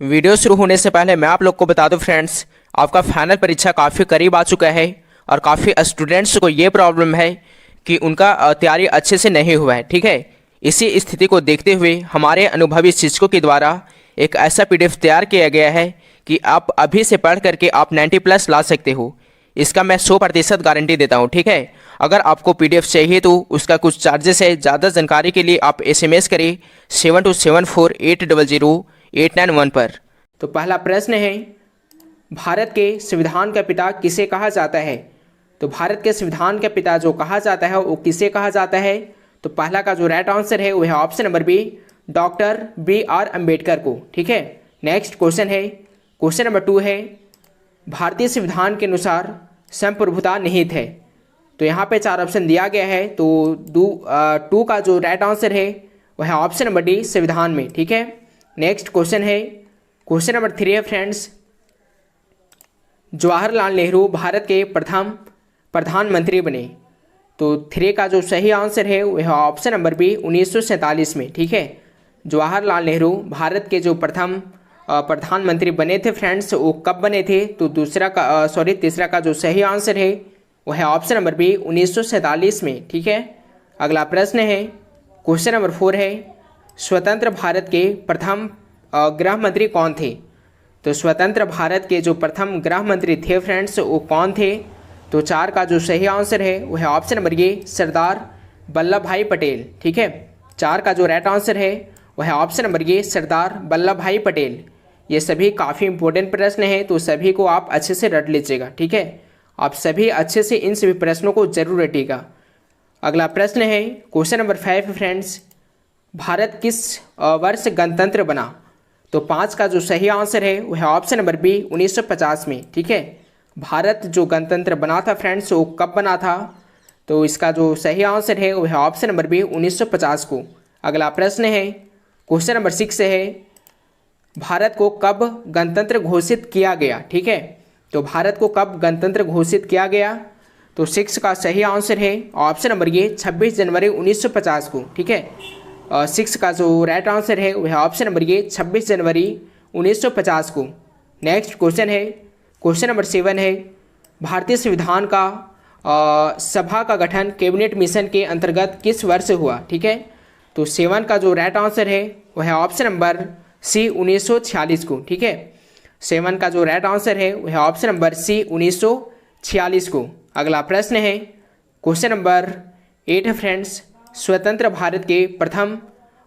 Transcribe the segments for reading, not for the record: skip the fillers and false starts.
Video शुरू होने से पहले मैं आप लोग को बता दूं फ्रेंड्स, आपका फाइनल परीक्षा काफ़ी करीब आ चुका है और काफ़ी स्टूडेंट्स को ये प्रॉब्लम है कि उनका तैयारी अच्छे से नहीं हुआ है। ठीक है, इसी स्थिति को देखते हुए हमारे अनुभवी शिक्षकों के द्वारा एक ऐसा पीडीएफ तैयार किया गया है कि आप अभी से पढ़ करके आप 90+ ला सकते हो। इसका मैं 100% गारंटी देता हूँ। ठीक है, अगर आपको पीडीएफ चाहिए तो उसका कुछ चार्जेस है। ज़्यादा जानकारी के लिए आप SMS करें 7274800891 पर। तो पहला प्रश्न है, भारत के संविधान का पिता किसे कहा जाता है? तो भारत के संविधान का पिता जो कहा जाता है वो किसे कहा जाता है? तो पहला का जो राइट आंसर है वो है option number B, doctor BR Ambedkar को। ठीक है, नेक्स्ट क्वेश्चन है, क्वेश्चन नंबर 2 है, भारतीय संविधान के अनुसार संप्रभुता निहित है। तो यहाँ पे 4 ऑप्शन दिया गया है, तो 2 का जो राइट आंसर है वह है ऑप्शन नंबर डी, संविधान में। ठीक है, नेक्स्ट क्वेश्चन है, क्वेश्चन नंबर 3 है फ्रेंड्स, जवाहरलाल नेहरू भारत के प्रथम प्रधानमंत्री बने। तो 3 का जो सही आंसर है वह है ऑप्शन नंबर बी, 1947 में। ठीक है, जवाहरलाल नेहरू भारत के जो प्रथम प्रधानमंत्री बने थे फ्रेंड्स, वो कब बने थे? तो तीसरा का जो सही आंसर है वह है ऑप्शन नंबर बी, 1947 में। ठीक है, अगला प्रश्न है, क्वेश्चन नंबर 4 है, स्वतंत्र भारत के प्रथम गृह मंत्री कौन थे? तो स्वतंत्र भारत के जो प्रथम गृह मंत्री थे फ्रेंड्स वो कौन थे? तो 4 का जो सही आंसर है वह है option number A, Sardar Vallabh भाई पटेल। ठीक है, 4 का जो राइट आंसर है वह है option number A, Sardar Vallabh भाई पटेल। ये सभी काफ़ी इंपॉर्टेंट प्रश्न हैं, तो सभी को आप अच्छे से रट लीजिएगा। ठीक है, आप सभी अच्छे से इन सभी प्रश्नों को जरूर रटिएगा। अगला प्रश्न है, क्वेश्चन नंबर 5 फ्रेंड्स, भारत किस वर्ष गणतंत्र बना? तो 5 का जो सही आंसर है वह है ऑप्शन नंबर बी, 1950 में। ठीक है, भारत जो गणतंत्र बना था फ्रेंड्स वो कब बना था? तो इसका जो सही आंसर है वह है ऑप्शन नंबर बी, 1950 को। अगला प्रश्न है, क्वेश्चन नंबर 6 है, भारत को कब गणतंत्र घोषित किया गया? ठीक है, तो भारत को कब गणतंत्र घोषित किया गया? तो 6 का सही आंसर है ऑप्शन नंबर ए, 26 जनवरी 1950 को। ठीक है, 6 का जो राइट आंसर है वह ऑप्शन नंबर ए, 26 जनवरी 1950 को। नेक्स्ट क्वेश्चन है, क्वेश्चन नंबर 7 है, भारतीय संविधान का सभा का गठन कैबिनेट मिशन के अंतर्गत किस वर्ष हुआ? ठीक है, तो 7 का जो राइट आंसर है वह है ऑप्शन नंबर सी, 1946 को। ठीक है, 7 का जो राइट आंसर है वह है ऑप्शन नंबर सी, 1946 को। अगला प्रश्न है, क्वेश्चन नंबर 8 है फ्रेंड्स, स्वतंत्र भारत के प्रथम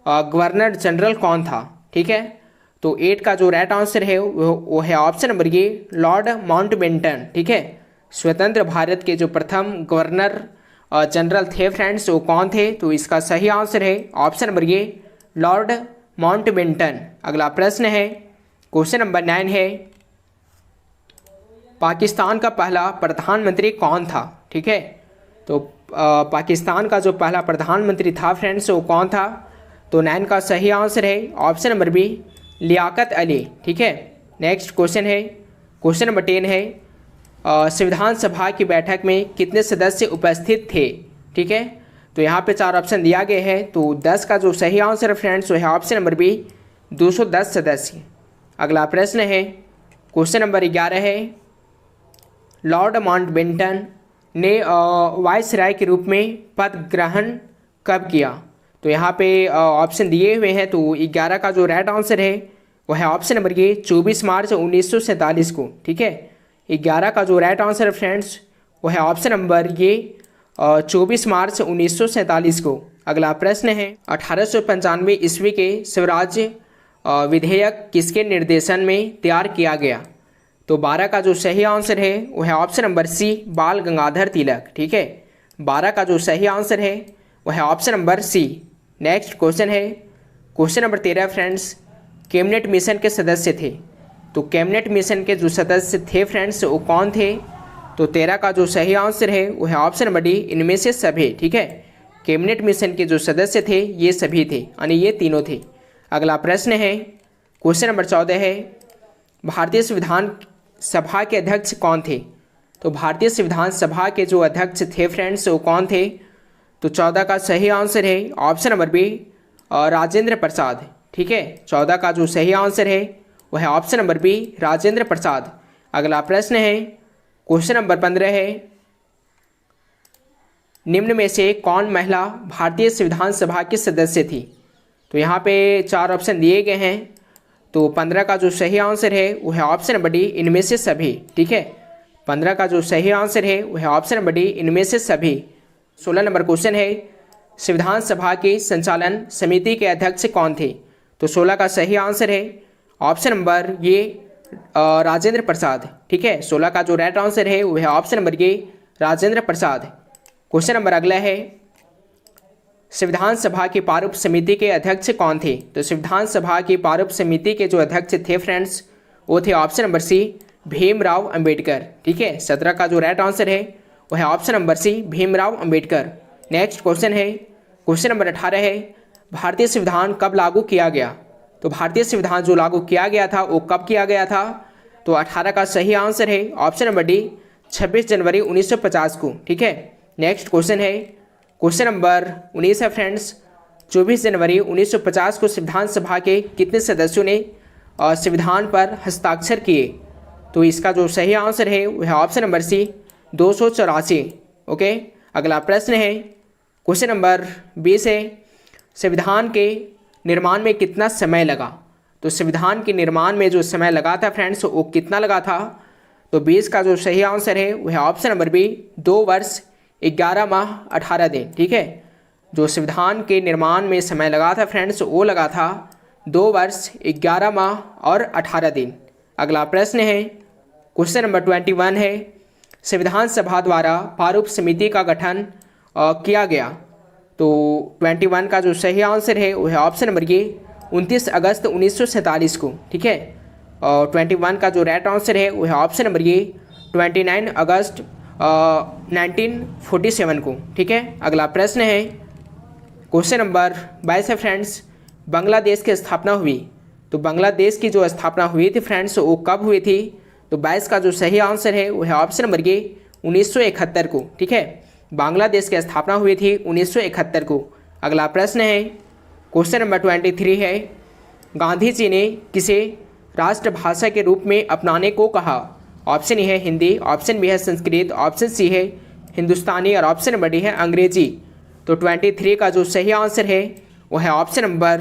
गवर्नर जनरल कौन था? ठीक है, तो 8 का जो राइट आंसर है वो है option number A, Lord Mountbatten. ठीक है, स्वतंत्र भारत के जो प्रथम गवर्नर जनरल थे फ्रेंड्स वो कौन थे? तो इसका सही आंसर है option number A, Lord Mountbatten. अगला प्रश्न है, क्वेश्चन नंबर 9 है, पाकिस्तान का पहला प्रधानमंत्री कौन था? ठीक है, तो पाकिस्तान का जो पहला प्रधानमंत्री था फ्रेंड्स वो कौन था? तो 9 का सही आंसर है option number B, Liaquat Ali. ठीक है, नेक्स्ट क्वेश्चन है, क्वेश्चन नंबर 10 है, संविधान सभा की बैठक में कितने सदस्य उपस्थित थे? ठीक है, तो यहाँ पे 4 ऑप्शन दिया गया है, तो 10 का जो सही आंसर है फ्रेंड्स वो है ऑप्शन नंबर बी, 210 सदस्य। अगला प्रश्न है, क्वेश्चन नंबर 11 है, लॉर्ड माउंटबेटन ने वायसराय के रूप में पद ग्रहण कब किया? तो यहाँ पे ऑप्शन दिए हुए हैं, तो 11 का जो राइट आंसर है वह है ऑप्शन नंबर ए, 24 मार्च 1947 को। ठीक है, 11 का जो राइट आंसर है फ्रेंड्स वह है ऑप्शन नंबर ए, 24 मार्च 1947 को। अगला प्रश्न है, 1895 ईस्वी के स्वराज विधेयक किसके निर्देशन में तैयार किया गया? तो 12 का जो सही आंसर है वह है ऑप्शन नंबर सी, बाल गंगाधर तिलक। ठीक है, 12 का जो सही आंसर है वह है option number C. Next question है, question number 13 friends, cabinet mission के सदस्य थे। तो कैबिनेट मिशन के जो सदस्य थे फ्रेंड्स वो कौन थे? तो 13 का जो सही आंसर है वह है ऑप्शन नंबर डी, इनमें से सभी। ठीक है, कैबिनेट मिशन के जो सदस्य थे ये सभी थे, यानी ये तीनों थे। अगला प्रश्न है, क्वेश्चन नंबर 14 है, भारतीय संविधान सभा के अध्यक्ष कौन थे? तो भारतीय संविधान सभा के जो अध्यक्ष थे फ्रेंड्स वो कौन थे? तो 14 का सही आंसर है option number B, Rajendra Prasad. ठीक है, 14 का जो सही आंसर है वह है option number B Rajendra Prasad. अगला प्रश्न है क्वेश्चन नंबर 15 है, निम्न में से कौन महिला भारतीय संविधान सभा की सदस्य थी? तो यहाँ पे 4 ऑप्शन दिए गए हैं, तो 15 का जो सही आंसर है वह है ऑप्शन नंबर डी इनमें से सभी। ठीक है, 15 का जो सही आंसर है वह है ऑप्शन नंबर डी इनमें से सभी। 16 नंबर क्वेश्चन है, संविधान सभा की संचालन समिति के अध्यक्ष कौन थे? तो 16 का सही आंसर है ऑप्शन नंबर ये राजेंद्र प्रसाद। ठीक है, 16 का जो राइट आंसर है वह है ऑप्शन नंबर ये राजेंद्र प्रसाद। क्वेश्चन नंबर अगला है, संविधान सभा की प्रारूप समिति के अध्यक्ष कौन थे? तो संविधान सभा की प्रारूप समिति के जो अध्यक्ष थे फ्रेंड्स वो थे option number C Bhimrao Ambedkar. ठीक है, 17 का जो राइट आंसर है वह है option number C Bhimrao Ambedkar. Next question है, क्वेश्चन नंबर 18 है, भारतीय संविधान कब लागू किया गया? तो भारतीय संविधान जो लागू किया गया था वो कब किया गया था? तो 18 का सही आंसर है ऑप्शन नंबर डी 26 जनवरी 1950 को। ठीक है, नेक्स्ट क्वेश्चन है, क्वेश्चन नंबर 19 है फ्रेंड्स, 24 जनवरी 1950 को संविधान सभा के कितने सदस्यों ने संविधान पर हस्ताक्षर किए? तो इसका जो सही आंसर है वह है ऑप्शन नंबर सी 284। ओके, अगला प्रश्न है क्वेश्चन नंबर 20 है, संविधान के निर्माण में कितना समय लगा? तो संविधान के निर्माण में जो समय लगा था फ्रेंड्स वो कितना लगा था? तो 20 का जो सही आंसर है वह है ऑप्शन नंबर बी 2 वर्ष 11 माह 18 दिन। ठीक है, जो संविधान के निर्माण में समय लगा था फ्रेंड्स वो लगा था 2 वर्ष 11 माह और 18 दिन। अगला प्रश्न है क्वेश्चन नंबर 21 है, संविधान सभा द्वारा प्रारूप समिति का गठन किया गया। तो 21 का जो सही आंसर है वह है ऑप्शन नंबर ये 29 अगस्त 1947 को। ठीक है, और 21 का जो राइट आंसर है वह है ऑप्शन नंबर ये 29 अगस्त 1947 को। ठीक है, अगला प्रश्न है क्वेश्चन नंबर 22 है फ्रेंड्स, बांग्लादेश की स्थापना हुई। तो बांग्लादेश की जो स्थापना हुई थी फ्रेंड्स वो कब हुई थी? तो 22 का जो सही आंसर है वह है ऑप्शन नंबर ये 1971 को। ठीक है, बांग्लादेश की स्थापना हुई थी 1971 को। अगला प्रश्न है क्वेश्चन नंबर 23 है, गांधी जी ने किसे राष्ट्रभाषा के रूप में अपनाने को कहा? ऑप्शन ए है हिंदी, ऑप्शन बी है संस्कृत, ऑप्शन सी है हिंदुस्तानी और ऑप्शन नंबर डी है अंग्रेजी। तो 23 का जो सही आंसर है वह है ऑप्शन नंबर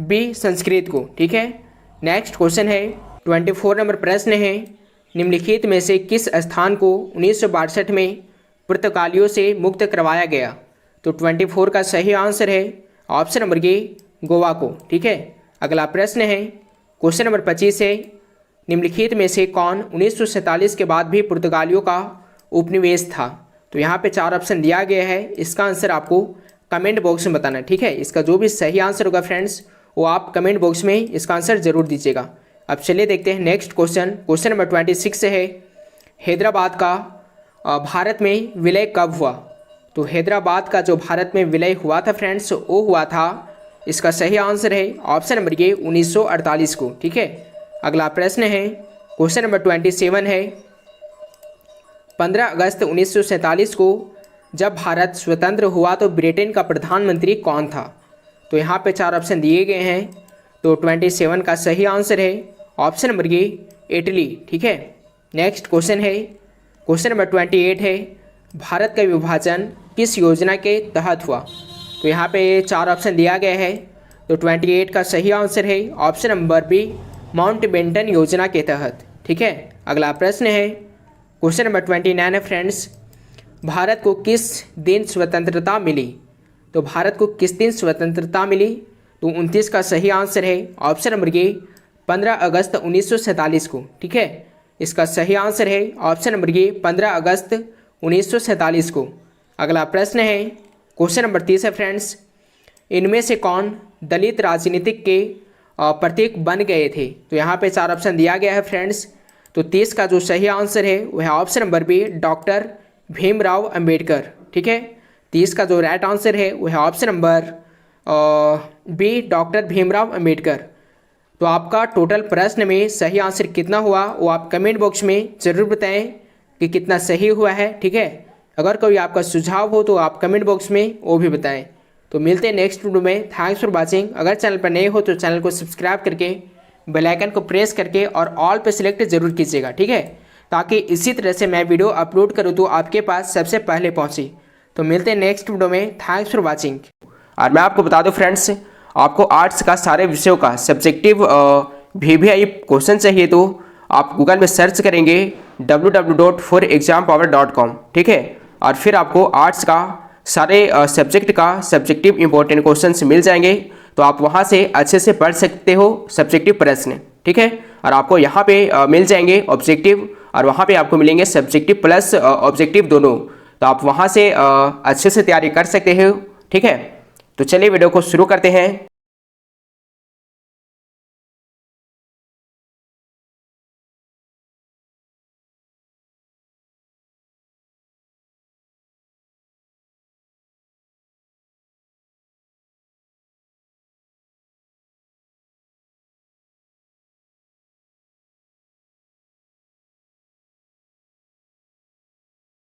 बी संस्कृत को। ठीक है, नेक्स्ट क्वेश्चन है 24 नंबर प्रश्न है, निम्नलिखित में से किस स्थान को 1962 में पुर्तगालियों से मुक्त करवाया गया? तो 24 का सही आंसर है ऑप्शन नंबर ए गोवा को। ठीक है, अगला प्रश्न है क्वेश्चन नंबर 25 है, निम्नलिखित में से कौन 1947 के बाद भी पुर्तगालियों का उपनिवेश था? तो यहाँ पे 4 ऑप्शन दिया गया है, इसका आंसर आपको कमेंट बॉक्स में बताना है। ठीक है, इसका जो भी सही आंसर होगा फ्रेंड्स वो आप कमेंट बॉक्स में इसका आंसर जरूर दीजिएगा। अब चलिए देखते हैं नेक्स्ट क्वेश्चन। क्वेश्चन नंबर 26 है, हैदराबाद का भारत में विलय कब हुआ? तो हैदराबाद का जो भारत में विलय हुआ था फ्रेंड्स वो हुआ था, इसका सही आंसर है ऑप्शन नंबर ये 1948 को। ठीक है, अगला प्रश्न है क्वेश्चन नंबर 27 है, 15 अगस्त 1947 को जब भारत स्वतंत्र हुआ तो ब्रिटेन का प्रधानमंत्री कौन था? तो यहाँ पे 4 ऑप्शन दिए गए हैं, तो 27 का सही आंसर है ऑप्शन नंबर ये इटली। ठीक है, नेक्स्ट क्वेश्चन है क्वेश्चन नंबर 28 है, भारत का विभाजन किस योजना के तहत हुआ? तो यहाँ पे 4 ऑप्शन दिया गया है, तो 28 का सही आंसर है ऑप्शन नंबर बी माउंटबेटन योजना के तहत। ठीक है, अगला प्रश्न है क्वेश्चन नंबर 29 है फ्रेंड्स, भारत को किस दिन स्वतंत्रता मिली? तो भारत को किस दिन स्वतंत्रता मिली? तो 29 का सही आंसर है ऑप्शन नंबर ए 15 अगस्त 1947 को। ठीक है, इसका सही आंसर है ऑप्शन नंबर ए 15 अगस्त 1947 को। अगला प्रश्न है क्वेश्चन नंबर 30 है फ्रेंड्स, इनमें से कौन दलित राजनीतिक के प्रतीक बन गए थे? तो यहाँ पे 4 ऑप्शन दिया गया है फ्रेंड्स, तो 30 का जो सही आंसर है वह option number B doctor Bhimrao Ambedkar. ठीक है, 30 का जो राइट आंसर है वह option number B doctor Bhimrao Ambedkar. तो आपका टोटल प्रश्न में सही आंसर कितना हुआ वो आप कमेंट बॉक्स में ज़रूर बताएं कि कितना सही हुआ है। ठीक है, अगर कोई आपका सुझाव हो तो आप कमेंट बॉक्स में वो भी बताएं। तो मिलते हैं नेक्स्ट वीडियो में। Thanks for watching. अगर चैनल पर नए हो तो चैनल को सब्सक्राइब करके बेल आइकन को प्रेस करके और ऑल पे सिलेक्ट जरूर कीजिएगा, ठीक है, ताकि इसी तरह से मैं वीडियो अपलोड करूँ तो आपके पास सबसे पहले पहुँचे। तो मिलते हैं नेक्स्ट वीडियो में। Thanks for watching. और मैं आपको बता दूं फ्रेंड्स, आपको आर्ट्स का सारे विषयों का सब्जेक्टिव VVI क्वेश्चन चाहिए तो आप गूगल में सर्च करेंगे www.forexampower.com, ठीक है, और फिर आपको आर्ट्स का सारे सब्जेक्ट का सब्जेक्टिव इंपॉर्टेंट क्वेश्चंस मिल जाएंगे। तो आप वहां से अच्छे से पढ़ सकते हो सब्जेक्टिव प्रश्न, ठीक है। और आपको यहाँ पे मिल जाएंगे ऑब्जेक्टिव, और वहाँ पे आपको मिलेंगे सब्जेक्टिव प्लस ऑब्जेक्टिव दोनों। तो आप वहाँ से अच्छे से तैयारी कर सकते हो, ठीक है। तो चलिए वीडियो को शुरू करते हैं।